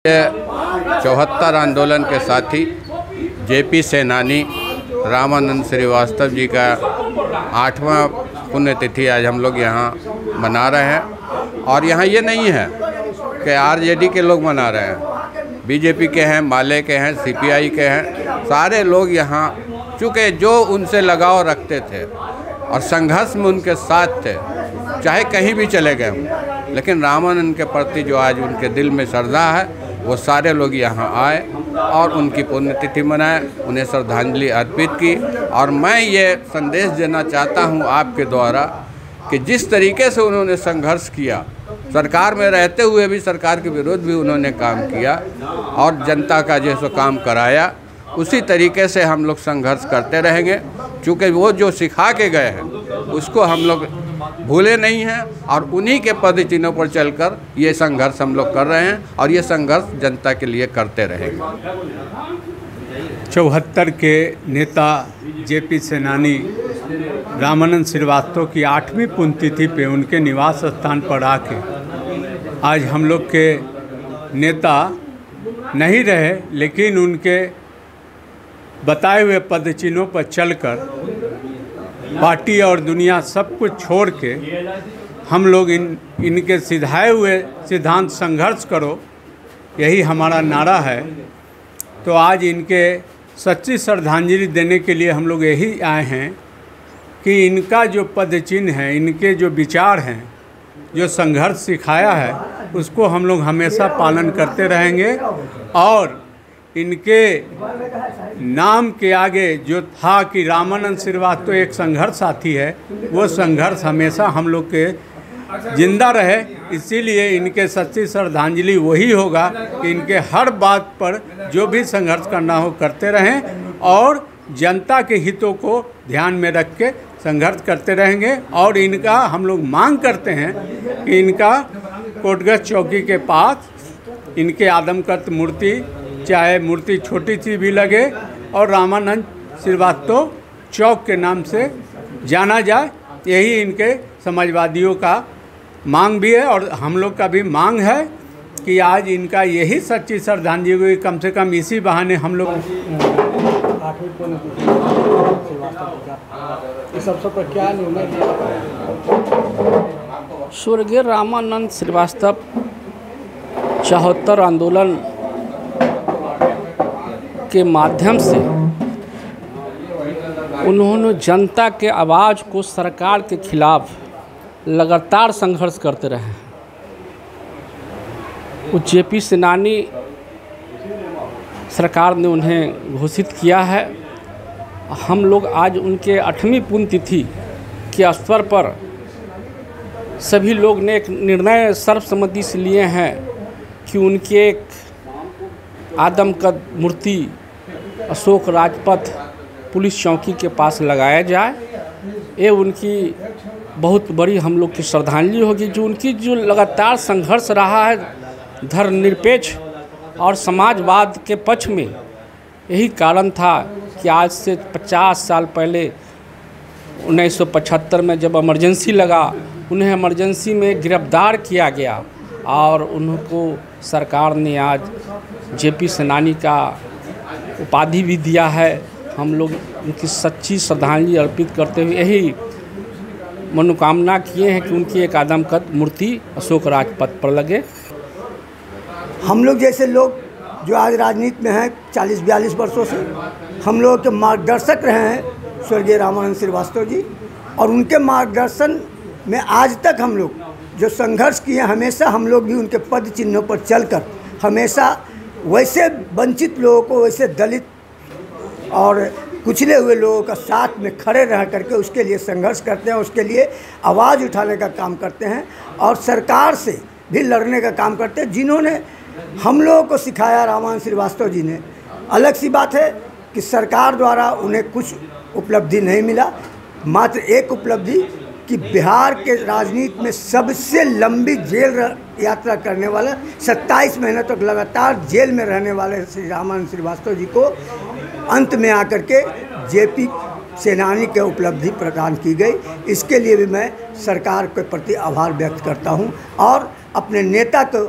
74 आंदोलन के साथी जेपी सेनानी रामानंद श्रीवास्तव जी का 8वां पुण्यतिथि आज हम लोग यहाँ मना रहे हैं। और यहाँ ये नहीं है कि आरजेडी के लोग मना रहे हैं, बीजेपी के हैं, माले के हैं, सीपीआई के हैं, सारे लोग यहाँ चूँकि जो उनसे लगाव रखते थे और संघर्ष में उनके साथ थे, चाहे कहीं भी चले गए हों, लेकिन रामानंद के प्रति जो आज उनके दिल में श्रद्धा है वो सारे लोग यहाँ आए और उनकी पुण्यतिथि मनाए, उन्हें श्रद्धांजलि अर्पित की। और मैं ये संदेश देना चाहता हूँ आपके द्वारा कि जिस तरीके से उन्होंने संघर्ष किया, सरकार में रहते हुए भी सरकार के विरोध भी उन्होंने काम किया और जनता का जैसा काम कराया, उसी तरीके से हम लोग संघर्ष करते रहेंगे। क्योंकि वो जो सिखा के गए हैं उसको हम लोग भूले नहीं हैं और उन्हीं के पद चिन्हों पर चलकर ये संघर्ष हम लोग कर रहे हैं और ये संघर्ष जनता के लिए करते रहेंगे। 74 के नेता जेपी सेनानी रामानंद श्रीवास्तव की 8वीं पुण्यतिथि पे उनके निवास स्थान पर आके आज हम लोग के नेता नहीं रहे, लेकिन उनके बताए हुए पद चिन्हों पर चलकर पार्टी और दुनिया सब कुछ छोड़ के हम लोग इनके सिधाए हुए सिद्धांत संघर्ष करो, यही हमारा नारा है। तो आज इनके सच्ची श्रद्धांजलि देने के लिए हम लोग यही आए हैं कि इनका जो पद चिन्ह है, इनके जो विचार हैं, जो संघर्ष सिखाया है, उसको हम लोग हमेशा पालन करते रहेंगे। और इनके नाम के आगे जो था कि रामानंद श्रीवास्तव एक संघर्ष साथी है, वो संघर्ष हमेशा हम लोग के जिंदा रहे। इसीलिए इनके सच्ची श्रद्धांजलि वही होगा कि इनके हर बात पर जो भी संघर्ष करना हो करते रहें और जनता के हितों को ध्यान में रख के संघर्ष करते रहेंगे। और इनका हम लोग मांग करते हैं कि इनका कोटगढ़ चौकी के पास इनके आदमकद मूर्ति, चाहे मूर्ति छोटी सी भी लगे, और रामानंद श्रीवास्तव चौक के नाम से जाना जाए। यही इनके समाजवादियों का मांग भी है और हम लोग का भी मांग है कि आज इनका यही सच्ची श्रद्धांजलि हुई। कम से कम इसी बहाने हम लोग इस अवसर पर क्या निर्णय लिया? स्वर्गीय रामानंद श्रीवास्तव 74 आंदोलन के माध्यम से उन्होंने जनता के आवाज़ को सरकार के खिलाफ लगातार संघर्ष करते रहे। वो जेपी सेनानी सरकार ने उन्हें घोषित किया है। हम लोग आज उनके 8वीं पुण्यतिथि के अवसर पर सभी लोग ने एक निर्णय सर्वसम्मति से लिए हैं कि उनके एक आदमकद मूर्ति अशोक राजपथ पुलिस चौकी के पास लगाया जाए। ये उनकी बहुत बड़ी हम लोग की श्रद्धांजलि होगी। जो उनकी जो लगातार संघर्ष रहा है धर्मनिरपेक्ष और समाजवाद के पक्ष में, यही कारण था कि आज से 50 साल पहले 1975 में जब इमरजेंसी लगा, उन्हें इमरजेंसी में गिरफ्तार किया गया और उनको सरकार ने आज जेपी सेनानी का उपाधि भी दिया है। हम लोग उनकी सच्ची श्रद्धांजलि अर्पित करते हुए यही मनोकामना किए हैं कि उनकी एक आदमकद मूर्ति अशोक राजपथ पर लगे। हम लोग जैसे लोग जो आज राजनीति में हैं 40-42 वर्षों से, हम लोग के मार्गदर्शक रहे हैं स्वर्गीय रामानंद श्रीवास्तव जी, और उनके मार्गदर्शन में आज तक हम लोग जो संघर्ष किए, हमेशा हम लोग भी उनके पद चिन्हों पर चलकर हमेशा वैसे वंचित लोगों को, वैसे दलित और कुचले हुए लोगों का साथ में खड़े रह करके उसके लिए संघर्ष करते हैं, उसके लिए आवाज़ उठाने का काम करते हैं और सरकार से भी लड़ने का काम करते हैं। जिन्होंने हम लोगों को सिखाया रामानंद श्रीवास्तव जी ने। अलग सी बात है कि सरकार द्वारा उन्हें कुछ उपलब्धि नहीं मिला, मात्र एक उपलब्धि कि बिहार के राजनीति में सबसे लंबी जेल यात्रा करने वाला 27 महीने तक लगातार जेल में रहने वाले श्री रामानंद श्रीवास्तव जी को अंत में आकर के जेपी सेनानी के उपलब्धि प्रदान की गई। इसके लिए भी मैं सरकार के प्रति आभार व्यक्त करता हूं और अपने नेता को